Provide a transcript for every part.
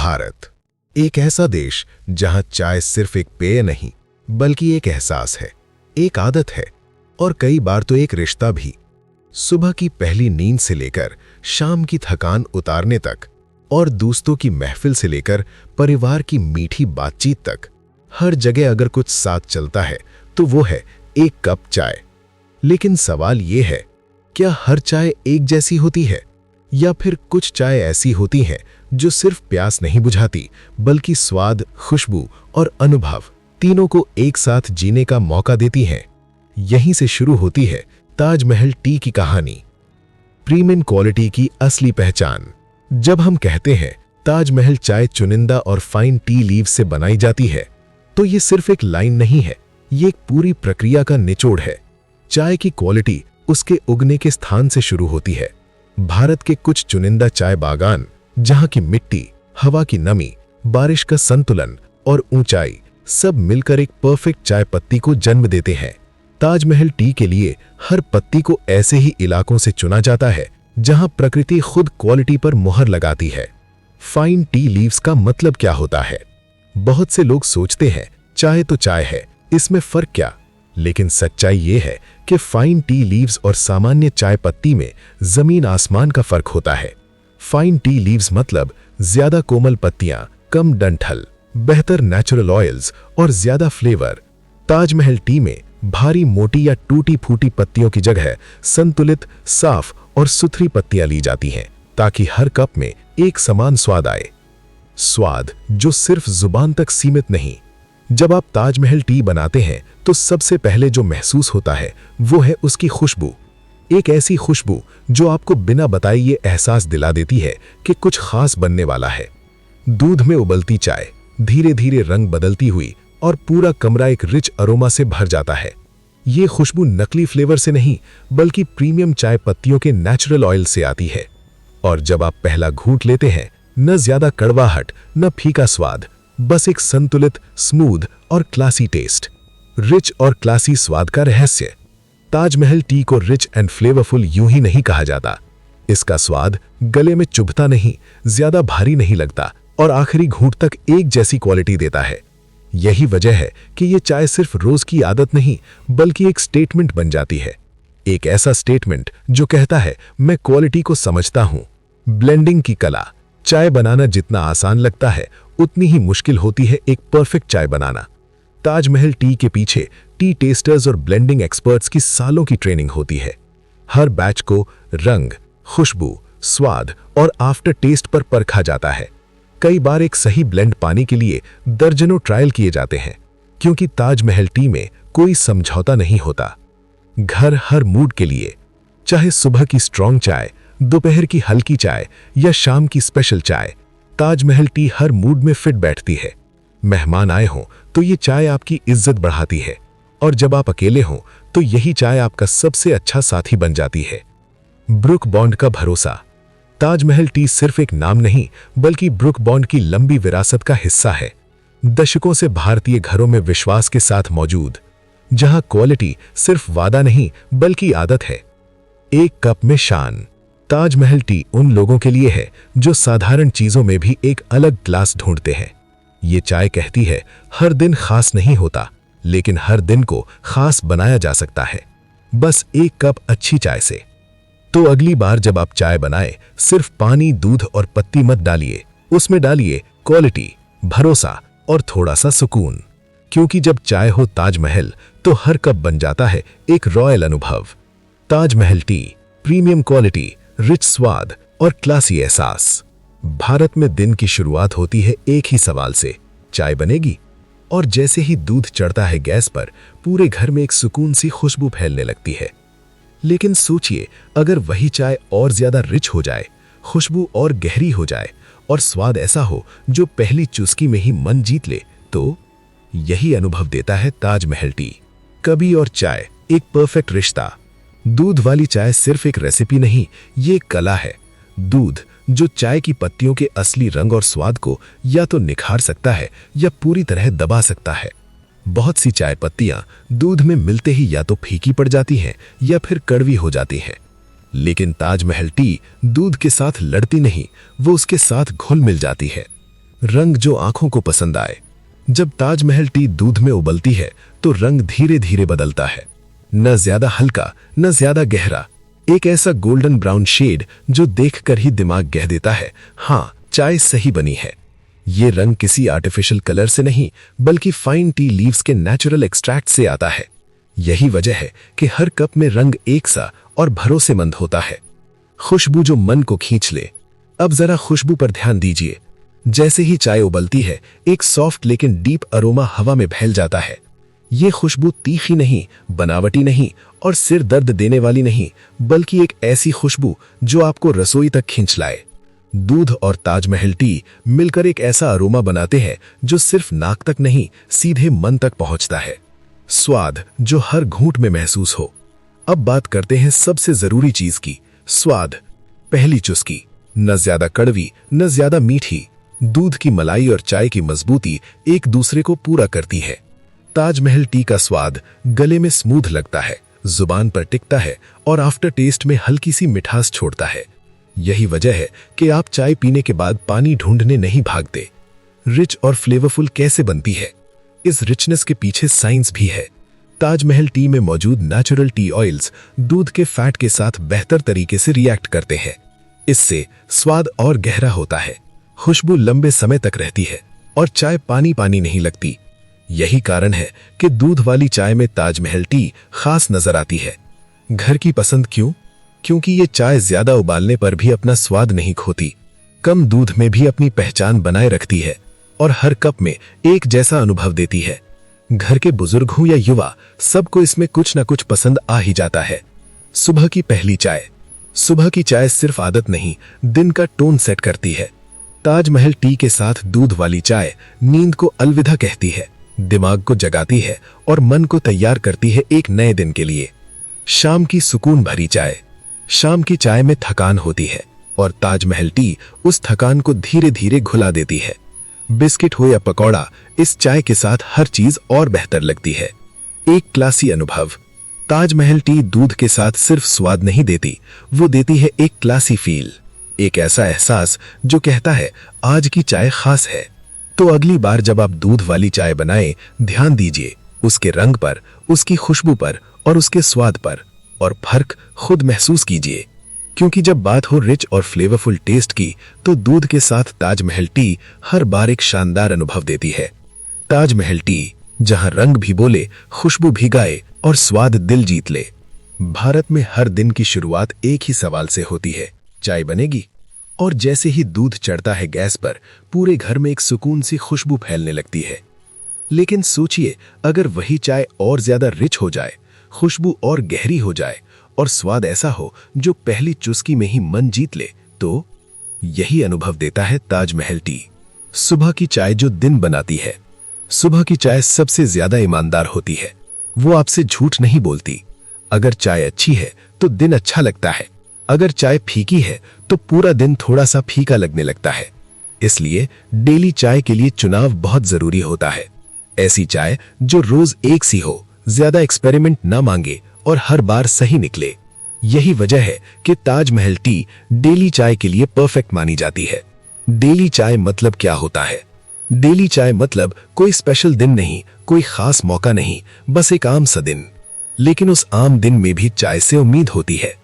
भारत, एक ऐसा देश जहां चाय सिर्फ एक पेय नहीं बल्कि एक एहसास है, एक आदत है और कई बार तो एक रिश्ता भी। सुबह की पहली नींद से लेकर शाम की थकान उतारने तक और दोस्तों की महफिल से लेकर परिवार की मीठी बातचीत तक, हर जगह अगर कुछ साथ चलता है तो वो है एक कप चाय। लेकिन सवाल ये है, क्या हर चाय एक जैसी होती है या फिर कुछ चाय ऐसी होती हैं जो सिर्फ प्यास नहीं बुझाती बल्कि स्वाद, खुशबू और अनुभव तीनों को एक साथ जीने का मौका देती हैं। यहीं से शुरू होती है ताजमहल टी की कहानी, प्रीमियम क्वालिटी की असली पहचान। जब हम कहते हैं ताजमहल चाय चुनिंदा और फाइन टी लीव्स से बनाई जाती है, तो ये सिर्फ एक लाइन नहीं है, ये एक पूरी प्रक्रिया का निचोड़ है। चाय की क्वालिटी उसके उगने के स्थान से शुरू होती है। भारत के कुछ चुनिंदा चाय बागान, जहां की मिट्टी, हवा की नमी, बारिश का संतुलन और ऊंचाई सब मिलकर एक परफेक्ट चाय पत्ती को जन्म देते हैं। ताजमहल टी के लिए हर पत्ती को ऐसे ही इलाकों से चुना जाता है जहां प्रकृति खुद क्वालिटी पर मुहर लगाती है। फाइन टी लीव्स का मतलब क्या होता है? बहुत से लोग सोचते हैं चाय तो चाय है, इसमें फर्क क्या? लेकिन सच्चाई ये है कि फाइन टी लीव्स और सामान्य चाय पत्ती में जमीन आसमान का फर्क होता है। फाइन टी लीव्स मतलब ज्यादा कोमल पत्तियां, कम डंठल, बेहतर नेचुरल ऑयल्स और ज्यादा फ्लेवर। ताजमहल टी में भारी, मोटी या टूटी फूटी पत्तियों की जगह संतुलित, साफ और सुथरी पत्तियां ली जाती हैं ताकि हर कप में एक समान स्वाद आए। स्वाद जो सिर्फ जुबान तक सीमित नहीं। जब आप ताजमहल टी बनाते हैं तो सबसे पहले जो महसूस होता है वो है उसकी खुशबू। एक ऐसी खुशबू जो आपको बिना बताए ये एहसास दिला देती है कि कुछ खास बनने वाला है। दूध में उबलती चाय धीरे धीरे रंग बदलती हुई और पूरा कमरा एक रिच अरोमा से भर जाता है। ये खुशबू नकली फ्लेवर से नहीं बल्कि प्रीमियम चाय पत्तियों के नेचुरल ऑयल से आती है। और जब आप पहला घूंट लेते हैं, न ज्यादा कड़वाहट न फीका स्वाद, बस एक संतुलित, स्मूथ और क्लासी टेस्ट। रिच और क्लासी स्वाद का रहस्य। ताजमहल टी को रिच एंड फ्लेवरफुल यूं ही नहीं कहा जाता। इसका स्वाद गले में चुभता नहीं, ज्यादा भारी नहीं लगता और आखिरी घूंट तक एक जैसी क्वालिटी देता है। यही वजह है कि ये चाय सिर्फ रोज की आदत नहीं बल्कि एक स्टेटमेंट बन जाती है। एक ऐसा स्टेटमेंट जो कहता है, मैं क्वालिटी को समझता हूं। ब्लेंडिंग की कला। चाय बनाना जितना आसान लगता है उतनी ही मुश्किल होती है एक परफेक्ट चाय बनाना। ताजमहल टी के पीछे टी टेस्टर्स और ब्लेंडिंग एक्सपर्ट्स की सालों की ट्रेनिंग होती है। हर बैच को रंग, खुशबू, स्वाद और आफ्टर टेस्ट पर परखा जाता है। कई बार एक सही ब्लेंड पाने के लिए दर्जनों ट्रायल किए जाते हैं, क्योंकि ताजमहल टी में कोई समझौता नहीं होता। घर हर मूड के लिए, चाहे सुबह की स्ट्रॉन्ग चाय, दोपहर की हल्की चाय या शाम की स्पेशल चाय, ताजमहल टी हर मूड में फिट बैठती है। मेहमान आए हों तो ये चाय आपकी इज्जत बढ़ाती है और जब आप अकेले हों तो यही चाय आपका सबसे अच्छा साथी बन जाती है। ब्रुक बॉन्ड का भरोसा। ताजमहल टी सिर्फ एक नाम नहीं बल्कि ब्रुक बॉन्ड की लंबी विरासत का हिस्सा है। दशकों से भारतीय घरों में विश्वास के साथ मौजूद, जहां क्वालिटी सिर्फ वादा नहीं बल्कि आदत है। एक कप में शान। ताजमहल टी उन लोगों के लिए है जो साधारण चीजों में भी एक अलग ग्लास ढूंढते हैं। ये चाय कहती है, हर दिन खास नहीं होता, लेकिन हर दिन को खास बनाया जा सकता है, बस एक कप अच्छी चाय से। तो अगली बार जब आप चाय बनाएं, सिर्फ पानी, दूध और पत्ती मत डालिए, उसमें डालिए क्वालिटी, भरोसा और थोड़ा सा सुकून। क्योंकि जब चाय हो ताजमहल तो हर कप बन जाता है एक रॉयल अनुभव। Taj Mahal T, premium quality, rich स्वाद और क्लासी एहसास। भारत में दिन की शुरुआत होती है एक ही सवाल से, चाय बनेगी? और जैसे ही दूध चढ़ता है गैस पर, पूरे घर में एक सुकून सी खुशबू फैलने लगती है। लेकिन सोचिए, अगर वही चाय और ज्यादा रिच हो जाए, खुशबू और गहरी हो जाए और स्वाद ऐसा हो जो पहली चुस्की में ही मन जीत ले, तो यही अनुभव देता है ताजमहल टी। कभी और चाय, एक परफेक्ट रिश्ता। दूध वाली चाय सिर्फ एक रेसिपी नहीं, ये एक कला है। दूध जो चाय की पत्तियों के असली रंग और स्वाद को या तो निखार सकता है या पूरी तरह दबा सकता है। बहुत सी चाय पत्तियां दूध में मिलते ही या तो फीकी पड़ जाती हैं या फिर कड़वी हो जाती हैं। लेकिन ताजमहल टी दूध के साथ लड़ती नहीं, वो उसके साथ घुल मिल जाती है। रंग जो आंखों को पसंद आए। जब ताजमहल टी दूध में उबलती है तो रंग धीरे धीरे बदलता है, न ज्यादा हल्का न ज्यादा गहरा, एक ऐसा गोल्डन ब्राउन शेड जो देखकर ही दिमाग कह देता है हाँ, चाय सही बनी है। ये रंग किसी आर्टिफिशियल कलर से नहीं बल्कि फाइन टी लीव्स के नेचुरल एक्सट्रैक्ट से आता है। यही वजह है कि हर कप में रंग एक सा और भरोसेमंद होता है। खुशबू जो मन को खींच ले। अब जरा खुशबू पर ध्यान दीजिए। जैसे ही चाय उबलती है एक सॉफ्ट लेकिन डीप अरोमा हवा में फैल जाता है। ये खुशबू तीखी नहीं, बनावटी नहीं और सिर दर्द देने वाली नहीं, बल्कि एक ऐसी खुशबू जो आपको रसोई तक खींच लाए। दूध और ताजमहल टी मिलकर एक ऐसा अरोमा बनाते हैं जो सिर्फ नाक तक नहीं, सीधे मन तक पहुंचता है। स्वाद जो हर घूंट में महसूस हो। अब बात करते हैं सबसे जरूरी चीज की, स्वाद। पहली चुस्की, न ज्यादा कड़वी न ज्यादा मीठी। दूध की मलाई और चाय की मजबूती एक दूसरे को पूरा करती है। ताजमहल टी का स्वाद गले में स्मूथ लगता है, जुबान पर टिकता है और आफ्टर टेस्ट में हल्की सी मिठास छोड़ता है। यही वजह है कि आप चाय पीने के बाद पानी ढूंढने नहीं भागते। रिच और फ्लेवरफुल कैसे बनती है? इस रिचनेस के पीछे साइंस भी है। ताजमहल टी में मौजूद नेचुरल टी ऑयल्स दूध के फैट के साथ बेहतर तरीके से रिएक्ट करते हैं। इससे स्वाद और गहरा होता है, खुशबू लंबे समय तक रहती है और चाय पानी पानी नहीं लगती। यही कारण है कि दूध वाली चाय में ताजमहल टी खास नजर आती है। घर की पसंद क्यों? क्योंकि ये चाय ज्यादा उबालने पर भी अपना स्वाद नहीं खोती, कम दूध में भी अपनी पहचान बनाए रखती है और हर कप में एक जैसा अनुभव देती है। घर के बुजुर्ग हो या युवा, सबको इसमें कुछ न कुछ पसंद आ ही जाता है। सुबह की पहली चाय। सुबह की चाय सिर्फ आदत नहीं, दिन का टोन सेट करती है। ताजमहल टी के साथ दूध वाली चाय नींद को अलविदा कहती है, दिमाग को जगाती है और मन को तैयार करती है एक नए दिन के लिए। शाम की सुकून भरी चाय। शाम की चाय में थकान होती है और ताजमहल टी उस थकान को धीरे धीरे घुला देती है। बिस्किट हो या पकौड़ा, इस चाय के साथ हर चीज और बेहतर लगती है। एक क्लासी अनुभव। ताजमहल टी दूध के साथ सिर्फ स्वाद नहीं देती, वो देती है एक क्लासी फील, एक ऐसा एहसास जो कहता है आज की चाय खास है। तो अगली बार जब आप दूध वाली चाय बनाएं, ध्यान दीजिए उसके रंग पर, उसकी खुशबू पर और उसके स्वाद पर, और फर्क खुद महसूस कीजिए। क्योंकि जब बात हो रिच और फ्लेवरफुल टेस्ट की, तो दूध के साथ ताजमहल टी हर बार एक शानदार अनुभव देती है। ताजमहल टी, जहां रंग भी बोले, खुशबू भी गाए और स्वाद दिल जीत ले। भारत में हर दिन की शुरुआत एक ही सवाल से होती है, चाय बनेगी? और जैसे ही दूध चढ़ता है गैस पर, पूरे घर में एक सुकून सी खुशबू फैलने लगती है। लेकिन सोचिए, अगर वही चाय और ज्यादा रिच हो जाए, खुशबू और गहरी हो जाए और स्वाद ऐसा हो जो पहली चुस्की में ही मन जीत ले, तो यही अनुभव देता है ताजमहल टी। सुबह की चाय जो दिन बनाती है। सुबह की चाय सबसे ज्यादा ईमानदार होती है। वो आपसे झूठ नहीं बोलती। अगर चाय अच्छी है तो दिन अच्छा लगता है, अगर चाय फीकी है तो पूरा दिन थोड़ा सा फीका लगने लगता है। इसलिए डेली चाय के लिए चुनाव बहुत जरूरी होता है। ऐसी चाय जो रोज एक सी हो, ज्यादा एक्सपेरिमेंट ना मांगे और हर बार सही निकले। यही वजह है कि ताजमहल टी डेली चाय के लिए परफेक्ट मानी जाती है। डेली चाय मतलब क्या होता है? डेली चाय मतलब कोई स्पेशल दिन नहीं, कोई खास मौका नहीं, बस एक आम सा दिन। लेकिन उस आम दिन में भी चाय से उम्मीद होती है।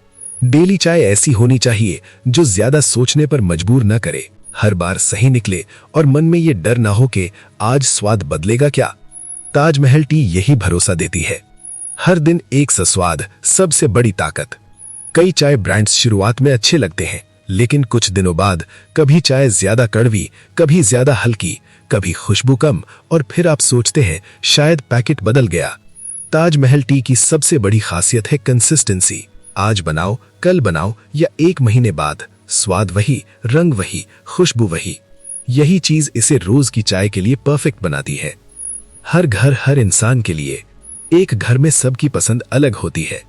डेली चाय ऐसी होनी चाहिए जो ज्यादा सोचने पर मजबूर न करे, हर बार सही निकले और मन में ये डर ना हो कि आज स्वाद बदलेगा क्या। ताजमहल टी यही भरोसा देती है। हर दिन एक सा स्वाद, सबसे बड़ी ताकत। कई चाय ब्रांड्स शुरुआत में अच्छे लगते हैं, लेकिन कुछ दिनों बाद कभी चाय ज्यादा कड़वी, कभी ज्यादा हल्की, कभी खुशबू कम, और फिर आप सोचते हैं शायद पैकेट बदल गया। ताजमहल टी की सबसे बड़ी खासियत है कंसिस्टेंसी। आज बनाओ, कल बनाओ या एक महीने बाद, स्वाद वही, रंग वही, खुशबू वही। यही चीज इसे रोज की चाय के लिए परफेक्ट बनाती है। हर घर, हर इंसान के लिए। एक घर में सबकी पसंद अलग होती है।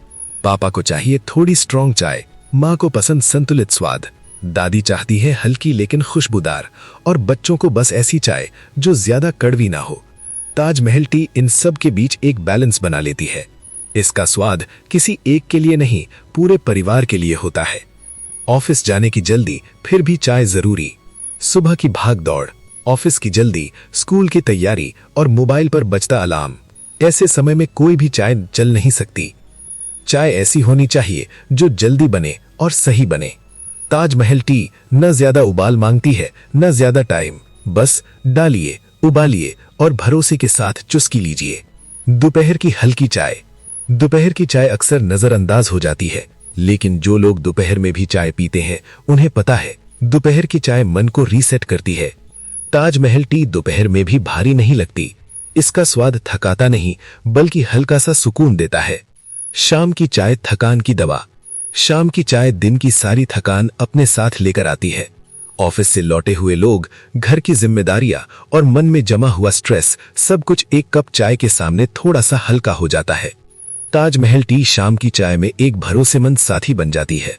पापा को चाहिए थोड़ी स्ट्रॉन्ग चाय, माँ को पसंद संतुलित स्वाद, दादी चाहती है हल्की लेकिन खुशबूदार, और बच्चों को बस ऐसी चाय जो ज्यादा कड़वी ना हो। ताजमहल टी इन सब के बीच एक बैलेंस बना लेती है। इसका स्वाद किसी एक के लिए नहीं, पूरे परिवार के लिए होता है। ऑफिस जाने की जल्दी, फिर भी चाय जरूरी। सुबह की भाग दौड़, ऑफिस की जल्दी, स्कूल की तैयारी और मोबाइल पर बजता अलार्म। ऐसे समय में कोई भी चाय चल नहीं सकती। चाय ऐसी होनी चाहिए जो जल्दी बने और सही बने। ताजमहल टी न ज्यादा उबाल मांगती है, न ज्यादा टाइम। बस डालिए, उबालिए और भरोसे के साथ चुस्की लीजिए। दोपहर की हल्की चाय। दोपहर की चाय अक्सर नजरअंदाज हो जाती है, लेकिन जो लोग दोपहर में भी चाय पीते हैं उन्हें पता है दोपहर की चाय मन को रीसेट करती है। ताजमहल टी दोपहर में भी भारी नहीं लगती। इसका स्वाद थकाता नहीं, बल्कि हल्का सा सुकून देता है। शाम की चाय थकान की दवा। शाम की चाय दिन की सारी थकान अपने साथ लेकर आती है। ऑफिस से लौटे हुए लोग, घर की जिम्मेदारियां और मन में जमा हुआ स्ट्रेस, सब कुछ एक कप चाय के सामने थोड़ा सा हल्का हो जाता है। ताजमहल टी शाम की चाय में एक भरोसेमंद साथी बन जाती है।